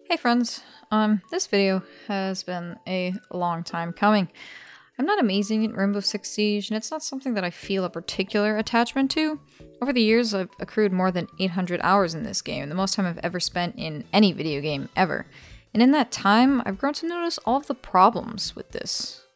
Hey friends, this video has been a long time coming. I'm not amazing at Rainbow Six Siege, and it's not something that I feel a particular attachment to. Over the years, I've accrued more than 800 hours in this game, the most time I've ever spent in any video game ever. And in that time, I've grown to notice all of the problems with this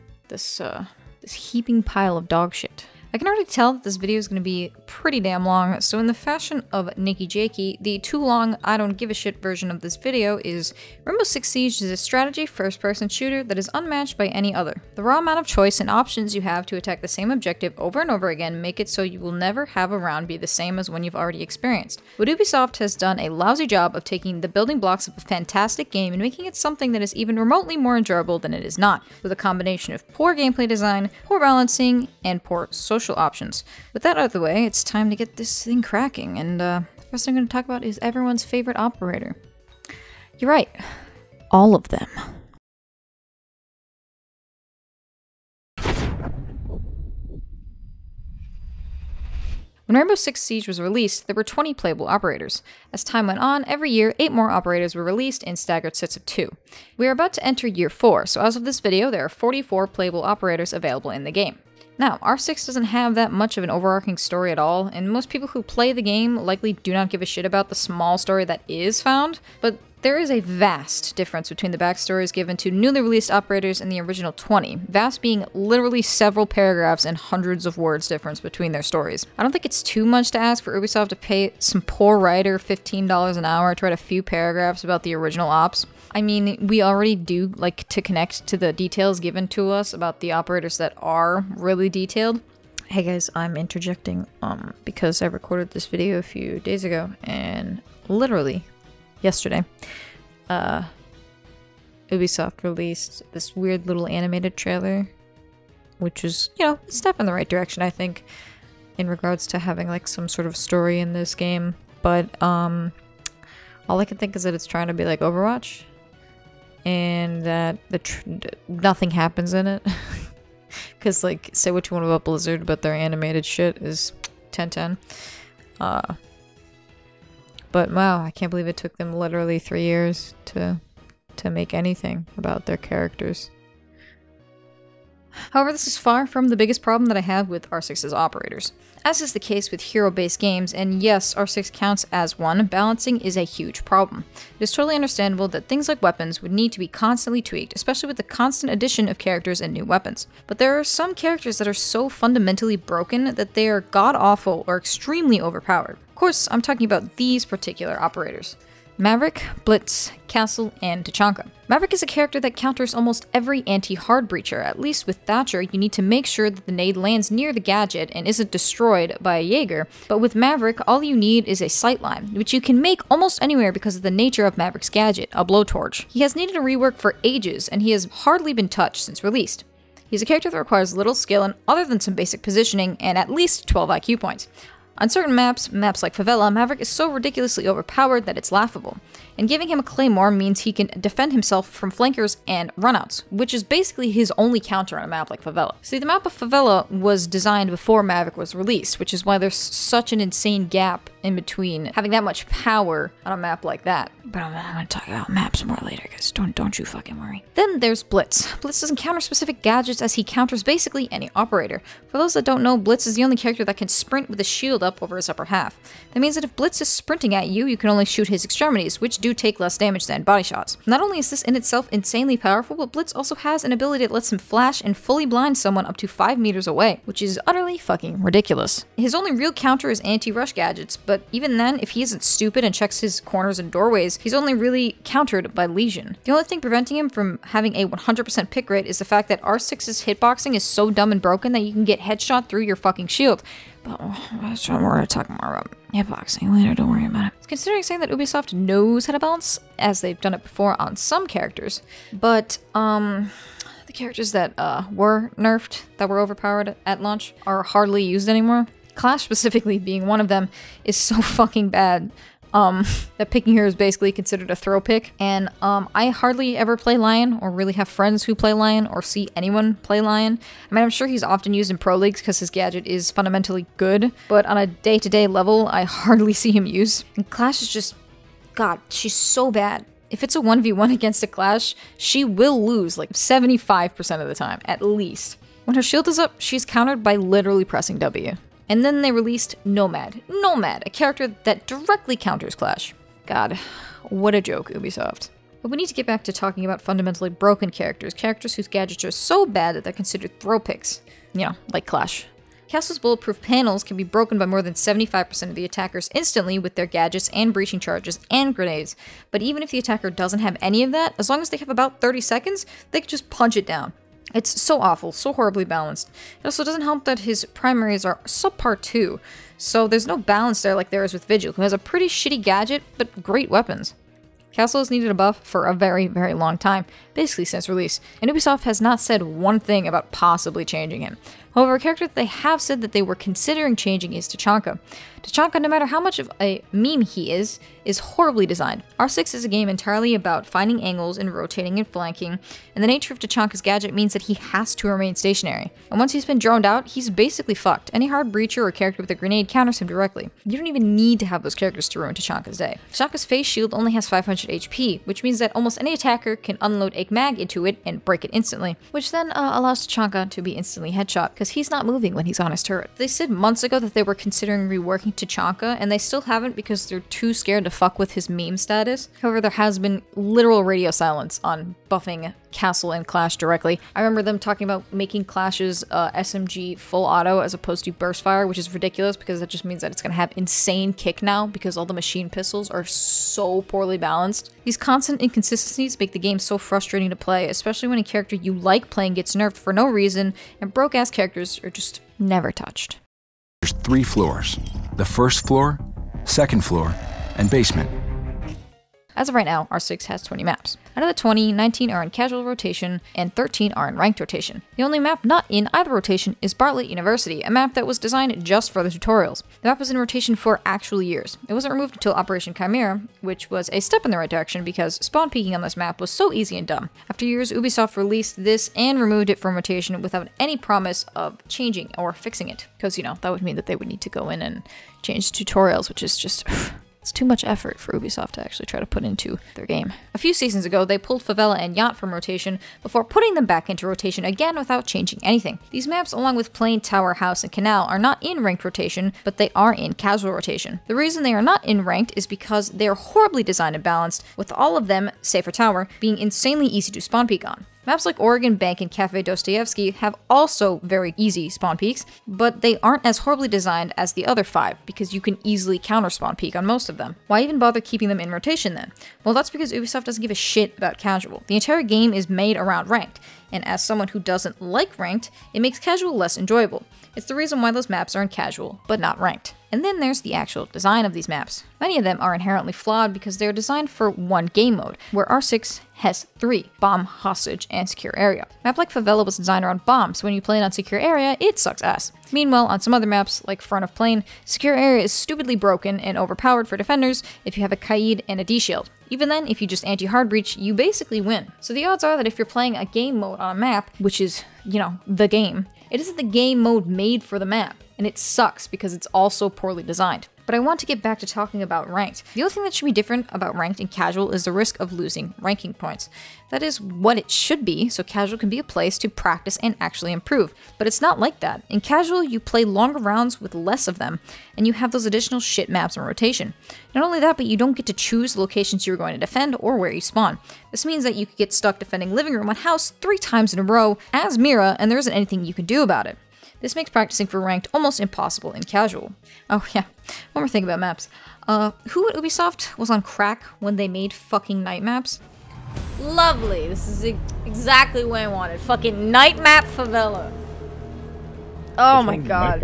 heaping pile of dog shit. I can already tell that this video is going to be pretty damn long, so in the fashion of Nikki Jakey, the too long, I don't give a shit version of this video is Rainbow Six Siege is a strategy first-person shooter that is unmatched by any other. The raw amount of choice and options you have to attack the same objective over and over again make it so you will never have a round be the same as one you've already experienced. But Ubisoft has done a lousy job of taking the building blocks of a fantastic game and making it something that is even remotely more enjoyable than it is not, with a combination of poor gameplay design, poor balancing, and poor social options. With that out of the way, it's time to get this thing cracking, and the first thing I'm going to talk about is everyone's favorite operator. You're right. All of them. When Rainbow Six Siege was released, there were 20 playable operators. As time went on, every year, 8 more operators were released in staggered sets of 2. We are about to enter year 4, so as of this video, there are 44 playable operators available in the game. Now, R6 doesn't have that much of an overarching story at all, and most people who play the game likely do not give a shit about the small story that is found, but there is a vast difference between the backstories given to newly released operators and the original 20, vast being literally several paragraphs and hundreds of words difference between their stories. I don't think it's too much to ask for Ubisoft to pay some poor writer $15 an hour to write a few paragraphs about the original ops. I mean, we already do like to connect to the details given to us about the operators that are really detailed. Hey guys, I'm interjecting because I recorded this video a few days ago, and literally yesterday, Ubisoft released this weird little animated trailer, which is, you know, a step in the right direction, I think, in regards to having like some sort of story in this game. But all I can think is that it's trying to be like Overwatch, and that nothing happens in it. Because, like, say what you want about Blizzard, but their animated shit is 10/10. But wow, I can't believe it took them literally 3 years to make anything about their characters. However, this is far from the biggest problem that I have with R6's operators. As is the case with hero-based games, and yes, R6 counts as one, balancing is a huge problem. It is totally understandable that things like weapons would need to be constantly tweaked, especially with the constant addition of characters and new weapons. But there are some characters that are so fundamentally broken that they are god-awful or extremely overpowered. Of course, I'm talking about these particular operators: Maverick, Blitz, Castle, and Tachanka. Maverick is a character that counters almost every anti-hard breacher. At least with Thatcher, you need to make sure that the nade lands near the gadget and isn't destroyed by a Jaeger, but with Maverick, all you need is a sightline, which you can make almost anywhere because of the nature of Maverick's gadget, a blowtorch. He has needed a rework for ages, and he has hardly been touched since released. He's a character that requires little skill and other than some basic positioning and at least 12 IQ points. On certain maps like Favela, Maverick is so ridiculously overpowered that it's laughable, and giving him a claymore means he can defend himself from flankers and runouts, which is basically his only counter on a map like Favela. See, the map of Favela was designed before Maverick was released, which is why there's such an insane gap in between having that much power on a map like that. But I'm gonna talk about maps more later, guys. Don't you fucking worry. Then there's Blitz. Blitz doesn't counter specific gadgets as he counters basically any operator. For those that don't know, Blitz is the only character that can sprint with a shield up over his upper half. That means that if Blitz is sprinting at you, you can only shoot his extremities, which do take less damage than body shots. Not only is this in itself insanely powerful, but Blitz also has an ability that lets him flash and fully blind someone up to 5 meters away, which is utterly fucking ridiculous. His only real counter is anti-rush gadgets, but even then, if he isn't stupid and checks his corners and doorways, he's only really countered by Legion. The only thing preventing him from having a 100% pick rate is the fact that R6's hitboxing is so dumb and broken that you can get headshot through your fucking shield. But that's what we're talking more about hitboxing later, don't worry about it. Considering saying that Ubisoft knows how to balance, as they've done it before on some characters, but the characters that were nerfed, that were overpowered at launch, are hardly used anymore. Clash specifically being one of them is so fucking bad that picking her is basically considered a throw pick, and I hardly ever play Lion, or really have friends who play Lion, or see anyone play Lion. I mean, I'm sure he's often used in pro leagues because his gadget is fundamentally good, but on a day-to-day level, I hardly see him used. And Clash is just, God, she's so bad. If it's a 1v1 against a Clash, she will lose like 75% of the time, at least. When her shield is up, she's countered by literally pressing W. And then they released Nomad. Nomad, a character that directly counters Clash. God, what a joke, Ubisoft. But we need to get back to talking about fundamentally broken characters, characters whose gadgets are so bad that they're considered throw picks. You know, like Clash. Castle's bulletproof panels can be broken by more than 75% of the attackers instantly with their gadgets and breaching charges and grenades, but even if the attacker doesn't have any of that, as long as they have about 30 seconds, they can just punch it down. It's so awful, so horribly balanced. It also doesn't help that his primaries are subpar too, so there's no balance there like there is with Vigil, who has a pretty shitty gadget, but great weapons. Castle has needed a buff for a very, very long time, basically since release, and Ubisoft has not said one thing about possibly changing him. However, a character that they have said that they were considering changing is Tachanka. Tachanka, no matter how much of a meme he is horribly designed. R6 is a game entirely about finding angles and rotating and flanking, and the nature of Tachanka's gadget means that he has to remain stationary. And once he's been droned out, he's basically fucked. Any hard breacher or character with a grenade counters him directly. You don't even need to have those characters to ruin Tachanka's day. Tachanka's face shield only has 500 HP, which means that almost any attacker can unload a mag into it and break it instantly, which then allows Tachanka to be instantly headshot, because he's not moving when he's on his turret. They said months ago that they were considering reworking Tachanka, and they still haven't because they're too scared to fuck with his meme status. However, there has been literal radio silence on buffing Castle and Clash directly. I remember them talking about making Clash's SMG full auto as opposed to burst fire, which is ridiculous because that just means that it's going to have insane kick now because all the machine pistols are so poorly balanced. These constant inconsistencies make the game so frustrating to play, especially when a character you like playing gets nerfed for no reason and broke-ass characters are just never touched. There's 3 floors. The first floor, second floor, and basement. As of right now, R6 has 20 maps. Out of the 20, 19 are in casual rotation, and 13 are in ranked rotation. The only map not in either rotation is Bartlett University, a map that was designed just for the tutorials. The map was in rotation for actual years. It wasn't removed until Operation Chimera, which was a step in the right direction because spawn peeking on this map was so easy and dumb. After years, Ubisoft released this and removed it from rotation without any promise of changing or fixing it. Because, you know, that would mean that they would need to go in and change tutorials, which is just... It's too much effort for Ubisoft to actually try to put into their game. A few seasons ago, they pulled Favela and Yacht from rotation before putting them back into rotation again without changing anything. These maps, along with Plain, Tower, House, and Canal, are not in ranked rotation, but they are in casual rotation. The reason they are not in ranked is because they are horribly designed and balanced, with all of them, save for Tower, being insanely easy to spawn peek on. Maps like Oregon Bank and Cafe Dostoevsky have also very easy spawn peeks, but they aren't as horribly designed as the other 5, because you can easily counter spawn peek on most of them. Why even bother keeping them in rotation then? Well, that's because Ubisoft doesn't give a shit about casual. The entire game is made around ranked, and as someone who doesn't like ranked, it makes casual less enjoyable. It's the reason why those maps are in casual, but not ranked. And then there's the actual design of these maps. Many of them are inherently flawed because they're designed for one game mode, where R6 has 3, bomb, hostage, and secure area. A map like Favela was designed around bombs, so when you play it on secure area, it sucks ass. Meanwhile, on some other maps, like Front of Plane, secure area is stupidly broken and overpowered for defenders if you have a Kaid and a D-shield. Even then, if you just anti-hard breach, you basically win. So the odds are that if you're playing a game mode on a map, which is, you know, the game, it isn't the game mode made for the map, and it sucks because it's also poorly designed. But I want to get back to talking about ranked. The only thing that should be different about ranked and casual is the risk of losing ranking points. That is what it should be, so casual can be a place to practice and actually improve. But it's not like that. In casual, you play longer rounds with less of them, and you have those additional shit maps in rotation. Not only that, but you don't get to choose the locations you're going to defend or where you spawn. This means that you could get stuck defending living room on house 3 times in a row as Mira, and there isn't anything you can do about it. This makes practicing for ranked almost impossible in casual. Oh yeah, one more thing about maps. Who at Ubisoft was on crack when they made fucking night maps? Lovely, this is exactly what I wanted. Fucking night map Favela. Oh my god.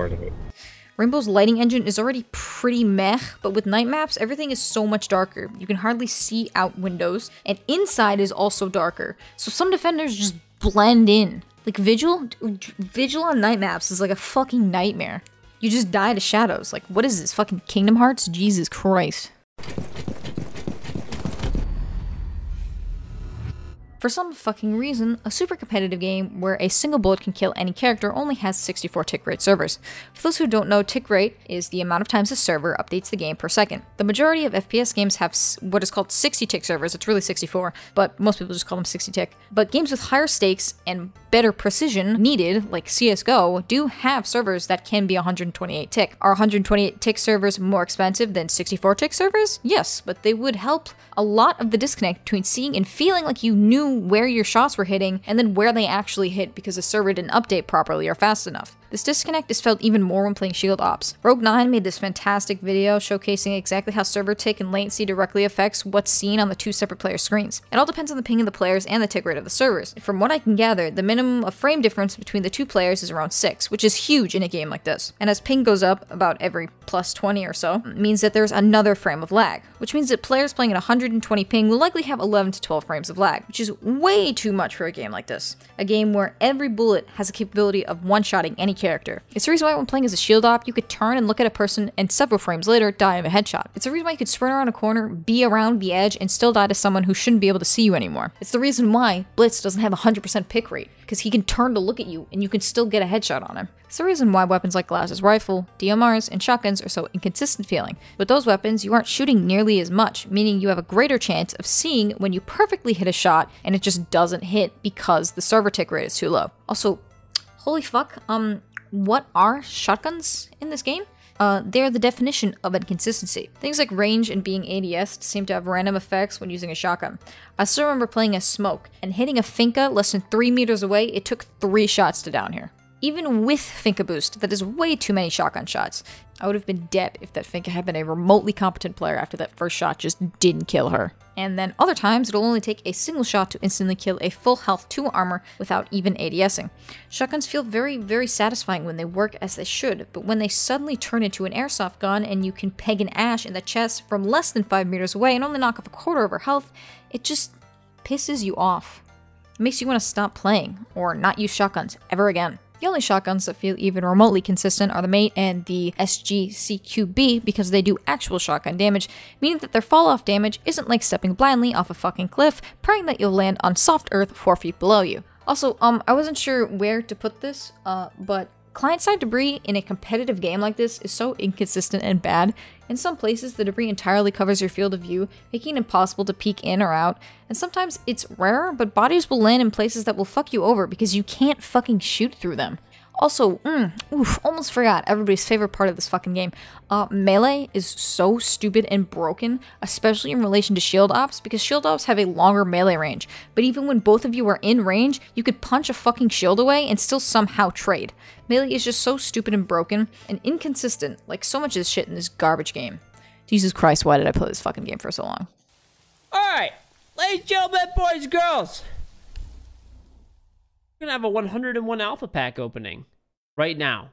Rainbow's lighting engine is already pretty meh, but with night maps, everything is so much darker. You can hardly see out windows, and inside is also darker. So some defenders just blend in. Like, Vigil on night maps is like a fucking nightmare. You just die to shadows. Like, what is this, fucking Kingdom Hearts? Jesus Christ. For some fucking reason, a super competitive game where a single bullet can kill any character only has 64 tick rate servers. For those who don't know, tick rate is the amount of times a server updates the game per second. The majority of FPS games have what is called 60 tick servers. It's really 64, but most people just call them 60 tick. But games with higher stakes and better precision needed, like CSGO, do have servers that can be 128 tick. Are 128 tick servers more expensive than 64 tick servers? Yes, but they would help a lot of the disconnect between seeing and feeling like you knew where your shots were hitting and then where they actually hit because the server didn't update properly or fast enough. This disconnect is felt even more when playing Shield Ops. Rogue9 made this fantastic video showcasing exactly how server tick and latency directly affects what's seen on the two separate player screens. It all depends on the ping of the players and the tick rate of the servers. From what I can gather, the minimum of frame difference between the two players is around 6, which is huge in a game like this. And as ping goes up about every plus 20 or so, it means that there's another frame of lag, which means that players playing at 120 ping will likely have 11 to 12 frames of lag, which is way too much for a game like this. A game where every bullet has the capability of one-shotting any character. It's the reason why when playing as a shield op, you could turn and look at a person and several frames later die of a headshot. It's the reason why you could sprint around a corner, be around the edge, and still die to someone who shouldn't be able to see you anymore. It's the reason why Blitz doesn't have a 100% pick rate, because he can turn to look at you and you can still get a headshot on him. It's the reason why weapons like Glaz's rifle, DMRs, and shotguns are so inconsistent feeling. With those weapons, you aren't shooting nearly as much, meaning you have a greater chance of seeing when you perfectly hit a shot and it just doesn't hit because the server tick rate is too low. Also, holy fuck, what are shotguns in this game? They're the definition of inconsistency. Things like range and being ADS seem to have random effects when using a shotgun. I still remember playing as Smoke, and hitting a Finka less than 3 meters away, it took 3 shots to down here. Even with Finka boost, that is way too many shotgun shots. I would have been dead if that Finka had been a remotely competent player after that first shot just didn't kill her. And then other times, it'll only take a single shot to instantly kill a full health 2 armor without even ADSing. Shotguns feel very, very satisfying when they work as they should, but when they suddenly turn into an airsoft gun and you can peg an Ash in the chest from less than 5 meters away and only knock off a quarter of her health, it just pisses you off. It makes you want to stop playing, or not use shotguns ever again. The only shotguns that feel even remotely consistent are the Mate and the SGCQB because they do actual shotgun damage, meaning that their fall-off damage isn't like stepping blindly off a fucking cliff, praying that you'll land on soft earth 4 feet below you. Also, I wasn't sure where to put this, but client-side debris in a competitive game like this is so inconsistent and bad. In some places, the debris entirely covers your field of view, making it impossible to peek in or out, and sometimes it's rare, but bodies will land in places that will fuck you over because you can't fucking shoot through them. Also, almost forgot everybody's favorite part of this fucking game. Melee is so stupid and broken, especially in relation to shield ops, because shield ops have a longer melee range. But even when both of you are in range, you could punch a fucking shield away and still somehow trade. Melee is just so stupid and broken and inconsistent, like so much of this shit in this garbage game. Jesus Christ, why did I play this fucking game for so long? Alright, ladies and gentlemen, boys and girls. We're gonna have a 101 alpha pack opening right now.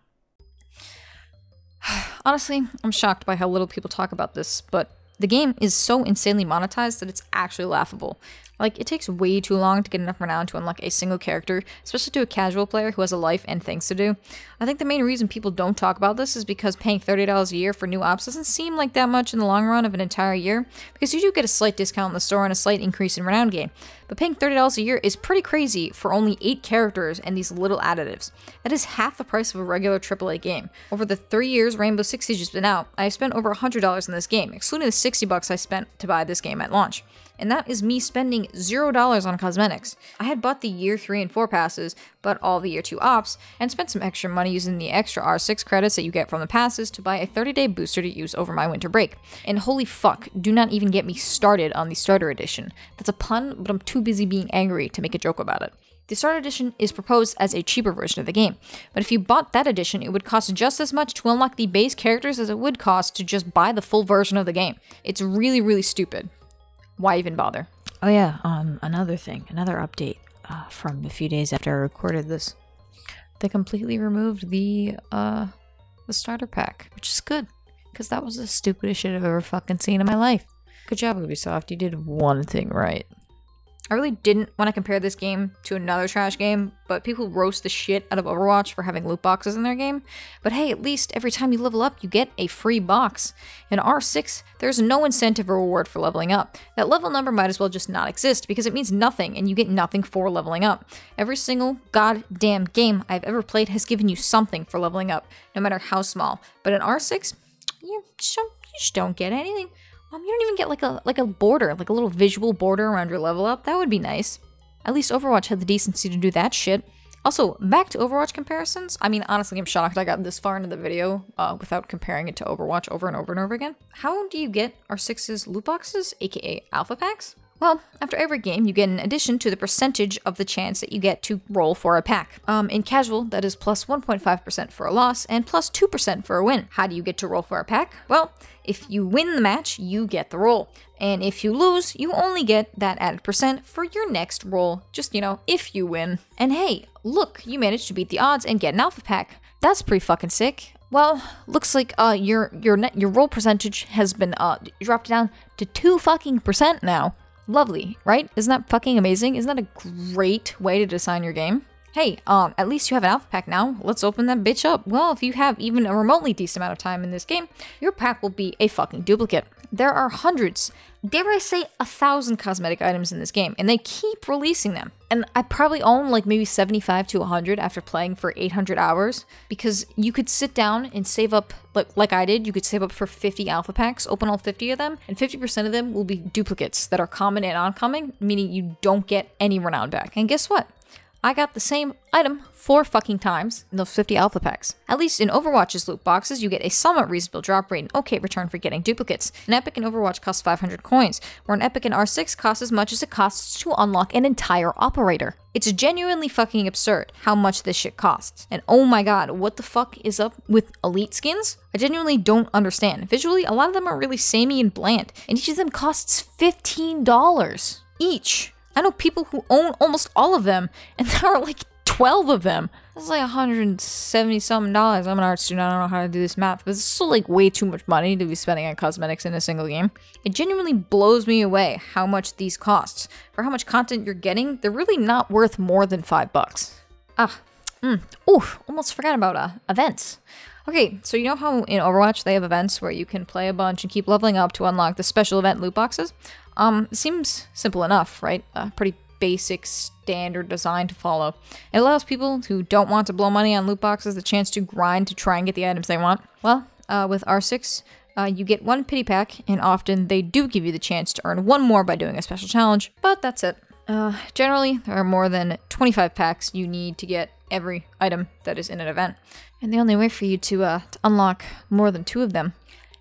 Honestly, I'm shocked by how little people talk about this, but the game is so insanely monetized that it's actually laughable. Like, it takes way too long to get enough renown to unlock a single character, especially to a casual player who has a life and things to do. I think the main reason people don't talk about this is because paying $30 a year for new ops doesn't seem like that much in the long run of an entire year, because you do get a slight discount in the store and a slight increase in renown gain. But paying $30 a year is pretty crazy for only 8 characters and these little additives. That is half the price of a regular AAA game. Over the 3 years Rainbow Six Siege has been out, I have spent over $100 in this game, excluding the $60 I spent to buy this game at launch. And that is me spending $0 on cosmetics. I had bought the year 3 and 4 passes, but all the year 2 ops, and spent some extra money using the extra R6 credits that you get from the passes to buy a 30-day booster to use over my winter break. And holy fuck, do not even get me started on the starter edition. That's a pun, but I'm too busy being angry to make a joke about it. The starter edition is proposed as a cheaper version of the game, but if you bought that edition, it would cost just as much to unlock the base characters as it would cost to just buy the full version of the game. It's really, really stupid. Why even bother? Oh yeah, another thing, another update from a few days after I recorded this. They completely removed the starter pack, which is good, because that was the stupidest shit I've ever fucking seen in my life. Good job, Ubisoft, you did one thing right. I really didn't want to compare this game to another trash game, but people roast the shit out of Overwatch for having loot boxes in their game. But hey, at least every time you level up, you get a free box. In R6, there's no incentive or reward for leveling up. That level number might as well just not exist because it means nothing and you get nothing for leveling up. Every single goddamn game I've ever played has given you something for leveling up, no matter how small. But in R6, you just don't get anything. You don't even get like a border, like a little visual border around your level up. That would be nice. At least Overwatch had the decency to do that shit. Also, back to Overwatch comparisons. I mean, honestly, I'm shocked I got this far into the video without comparing it to Overwatch over and over and over again. How do you get R6's loot boxes, aka alpha packs? Well, after every game, you get an addition to the percentage of the chance that you get to roll for a pack. In casual, that is plus 1.5% for a loss and plus 2% for a win. How do you get to roll for a pack? Well, if you win the match, you get the roll. And if you lose, you only get that added percent for your next roll. Just, if you win. And hey, look, you managed to beat the odds and get an alpha pack. That's pretty fucking sick. Well, looks like your roll percentage has been dropped down to 2% now. Lovely, right? Isn't that fucking amazing? Isn't that a great way to design your game? Hey, at least you have an alpha pack now. Let's open that bitch up. Well, if you have even a remotely decent amount of time in this game, your pack will be a fucking duplicate. There are hundreds, dare I say 1,000 cosmetic items in this game, and they keep releasing them. And I probably own like maybe 75 to 100 after playing for 800 hours, because you could sit down and save up, like I did, you could save up for 50 alpha packs, open all 50 of them, and 50% of them will be duplicates that are common and oncoming, meaning you don't get any renown back. And guess what? I got the same item 4 fucking times in those 50 alpha packs. At least in Overwatch's loot boxes, you get a somewhat reasonable drop rate and okay return for getting duplicates. An epic in Overwatch costs 500 coins, where an epic in R6 costs as much as it costs to unlock an entire operator. It's genuinely fucking absurd how much this shit costs. And oh my god, what the fuck is up with elite skins? I genuinely don't understand. Visually, a lot of them are really samey and bland, and each of them costs $15 each. I know people who own almost all of them, and there are like 12 of them. That's like $170 something. I'm an art student, I don't know how to do this math, but it's still like way too much money to be spending on cosmetics in a single game. It genuinely blows me away how much these costs. For how much content you're getting, they're really not worth more than $5. Almost forgot about events. Okay, so you know how in Overwatch they have events where you can play a bunch and keep leveling up to unlock the special event loot boxes? It seems simple enough, right? Pretty basic, standard design to follow. It allows people who don't want to blow money on loot boxes the chance to grind to try and get the items they want. Well, with R6, you get 1 pity pack, and often they do give you the chance to earn 1 more by doing a special challenge, but that's it. Generally, there are more than 25 packs you need to get every item that is in an event. And the only way for you to unlock more than 2 of them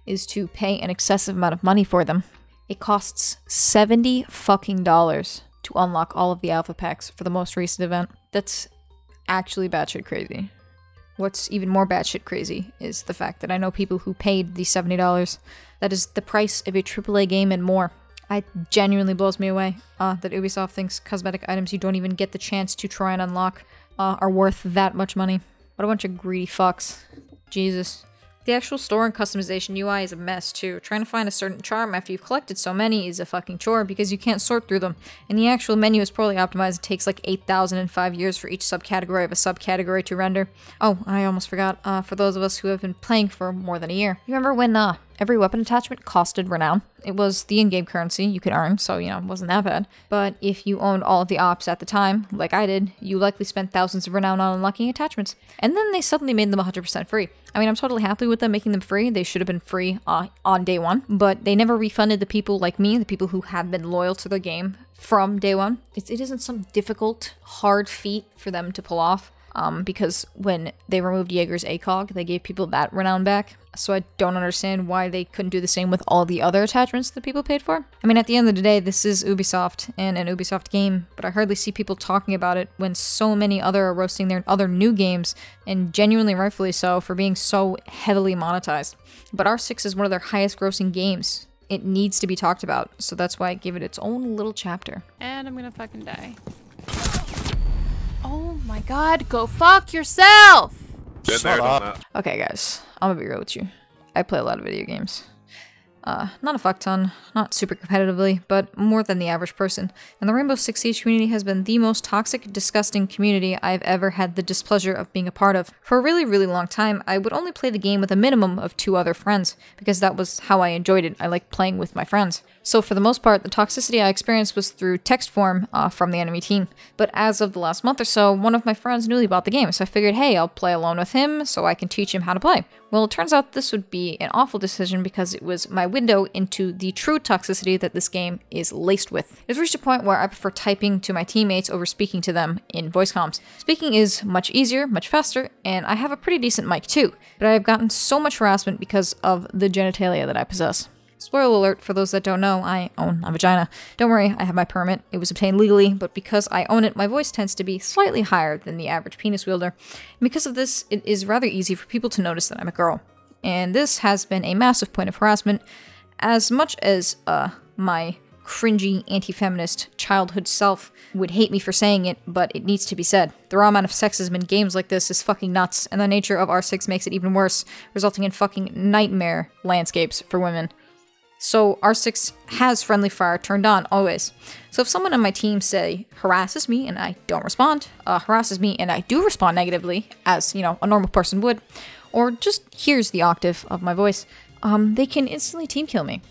is to pay an excessive amount of money for them. It costs $70 fucking to unlock all of the alpha packs for the most recent event. That's actually batshit crazy. What's even more batshit crazy is the fact that I know people who paid the $70. That is the price of a AAA game and more. It genuinely blows me away that Ubisoft thinks cosmetic items you don't even get the chance to try and unlock are worth that much money. What a bunch of greedy fucks. Jesus. The actual store and customization UI is a mess too. Trying to find a certain charm after you've collected so many is a fucking chore because you can't sort through them. And the actual menu is poorly optimized. It takes like 8,005 years for each subcategory of a subcategory to render. Oh, I almost forgot, for those of us who have been playing for more than a year. You remember when every weapon attachment costed renown? It was the in-game currency you could earn, so, it wasn't that bad. But if you owned all of the ops at the time, like I did, you likely spent thousands of renown on unlocking attachments. And then they suddenly made them 100% free. I mean, I'm totally happy with them making them free. They should have been free on day one, but they never refunded the people like me, the people who have been loyal to the game from day one. It isn't some difficult, hard feat for them to pull off. Because when they removed Jaeger's ACOG, they gave people that renown back. So I don't understand why they couldn't do the same with all the other attachments that people paid for. I mean, at the end of the day, this is Ubisoft and an Ubisoft game, but I hardly see people talking about it when so many are roasting their other new games, and genuinely rightfully so, for being so heavily monetized. But R6 is one of their highest grossing games. It needs to be talked about, so that's why I give it its own little chapter. And I'm gonna fucking die. Oh my god, go fuck yourself! Shut up. Okay guys, I'm gonna be real with you. I play a lot of video games. Not a fuck ton, not super competitively, but more than the average person. And the Rainbow Six Siege community has been the most toxic, disgusting community I've ever had the displeasure of being a part of. For a really, really long time, I would only play the game with a minimum of 2 other friends, because that was how I enjoyed it. I liked playing with my friends. So for the most part, the toxicity I experienced was through text form from the enemy team. But as of the last month or so, one of my friends newly bought the game, so I figured, hey, I'll play alone with him so I can teach him how to play. Well, it turns out this would be an awful decision because it was my window into the true toxicity that this game is laced with. It's reached a point where I prefer typing to my teammates over speaking to them in voice comms. Speaking is much easier, much faster, and I have a pretty decent mic too, but I have gotten so much harassment because of the genitalia that I possess. Spoiler alert, for those that don't know, I own a vagina. Don't worry, I have my permit. It was obtained legally, but because I own it, my voice tends to be slightly higher than the average penis wielder. And because of this, it is rather easy for people to notice that I'm a girl. And this has been a massive point of harassment, as much as my cringy, anti-feminist childhood self would hate me for saying it, but it needs to be said. The raw amount of sexism in games like this is fucking nuts, and the nature of R6 makes it even worse, resulting in fucking nightmare landscapes for women. So R6 has friendly fire turned on always. So if someone on my team, say, harasses me and I don't respond, harasses me and I do respond negatively, as, you know, a normal person would, or just hears the octave of my voice, they can instantly team kill me.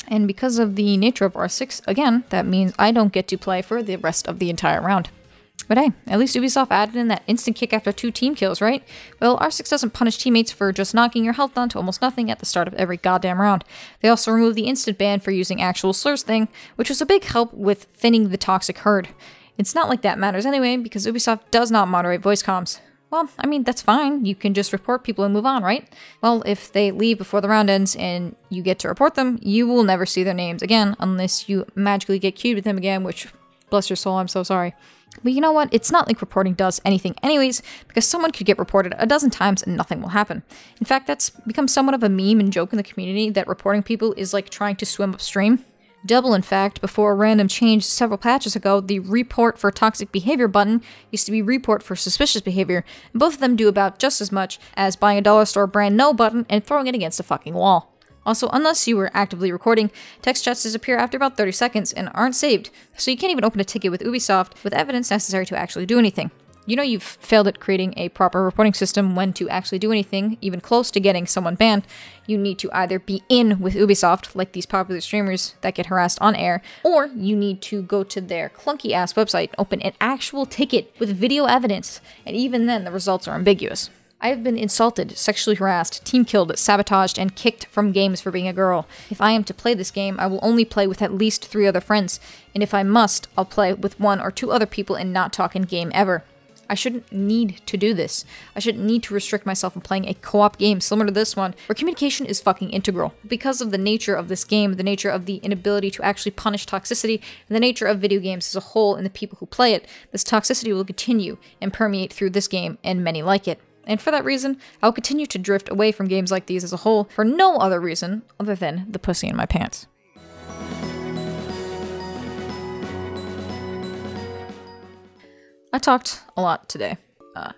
And because of the nature of R6, again, that means I don't get to play for the rest of the entire round. But hey, at least Ubisoft added in that instant kick after 2 team kills, right? Well, R6 doesn't punish teammates for just knocking your health down to almost nothing at the start of every goddamn round. They also removed the instant ban for using actual slurs thing, which was a big help with thinning the toxic herd. It's not like that matters anyway, because Ubisoft does not moderate voice comms. Well, I mean, that's fine. You can just report people and move on, right? Well, if they leave before the round ends and you get to report them, you will never see their names again unless you magically get queued with them again, which, bless your soul, I'm so sorry. But you know what? It's not like reporting does anything anyways, because someone could get reported a dozen times and nothing will happen. In fact, that's become somewhat of a meme and joke in the community that reporting people is like trying to swim upstream. Double, in fact, before a random change several patches ago, the report for toxic behavior button used to be report for suspicious behavior, and both of them do about just as much as buying a dollar store brand no button and throwing it against a fucking wall. Also, unless you were actively recording, text chats disappear after about 30 seconds and aren't saved, so you can't even open a ticket with Ubisoft with evidence necessary to actually do anything. You know you've failed at creating a proper reporting system when to actually do anything, even close to getting someone banned. You need to either be in with Ubisoft, like these popular streamers that get harassed on air, or you need to go to their clunky-ass website, open an actual ticket with video evidence, and even then the results are ambiguous. I have been insulted, sexually harassed, team killed, sabotaged, and kicked from games for being a girl. If I am to play this game, I will only play with at least 3 other friends, and if I must, I'll play with 1 or 2 other people and not talk in game ever. I shouldn't need to do this. I shouldn't need to restrict myself from playing a co-op game similar to this one, where communication is fucking integral. Because of the nature of this game, the nature of the inability to actually punish toxicity, and the nature of video games as a whole and the people who play it, this toxicity will continue and permeate through this game and many like it. And for that reason, I'll continue to drift away from games like these as a whole for no other reason other than the pussy in my pants. I talked a lot today,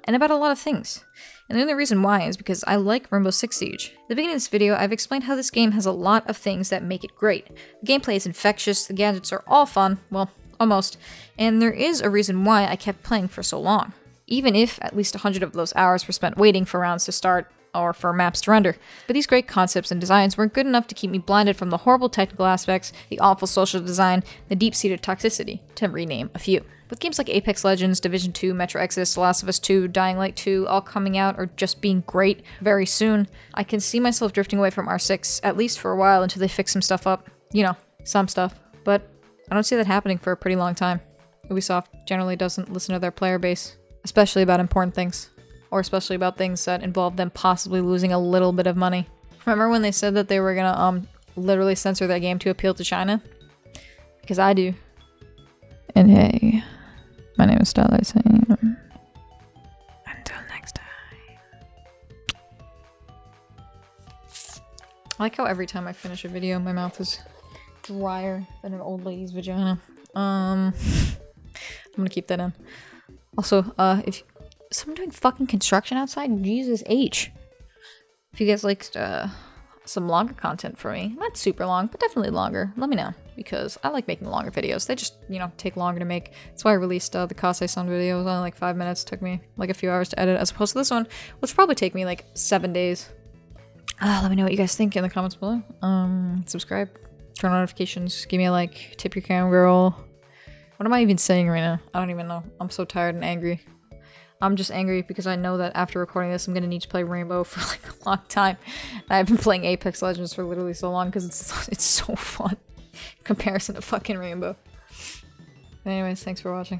and about a lot of things. And the only reason why is because I like Rainbow Six Siege. At the beginning of this video, I've explained how this game has a lot of things that make it great. The gameplay is infectious, the gadgets are all fun, well, almost, and there is a reason why I kept playing for so long. Even if at least 100 of those hours were spent waiting for rounds to start or for maps to render. But these great concepts and designs weren't good enough to keep me blinded from the horrible technical aspects, the awful social design, the deep-seated toxicity, to rename a few. With games like Apex Legends, Division 2, Metro Exodus, The Last of Us 2, Dying Light 2 all coming out or just being great very soon, I can see myself drifting away from R6, at least for a while until they fix some stuff up. You know, some stuff. But I don't see that happening for a pretty long time. Ubisoft generally doesn't listen to their player base. Especially about important things. Or especially about things that involve them possibly losing a little bit of money. Remember when they said that they were gonna, literally censor that game to appeal to China? Because I do. And hey, my name is StarlightSam. Until next time. I like how every time I finish a video, my mouth is drier than an old lady's vagina. I'm gonna keep that in. Also, if someone doing fucking construction outside, Jesus H. If you guys like some longer content for me. Not super long, but definitely longer. Let me know, because I like making longer videos. They just, you know, take longer to make. That's why I released the Kase-san video. It was only like 5 minutes. It took me like a few hours to edit, as opposed to this one, which probably take me like 7 days. Let me know what you guys think in the comments below. Subscribe, turn on notifications, give me a like, tip your cam girl. What am I even saying right now? I don't even know. I'm so tired and angry. I'm just angry because I know that after recording this, I'm gonna need to play Rainbow for like a long time. I've been playing Apex Legends for literally so long because it's so fun in comparison to fucking Rainbow. Anyways, thanks for watching.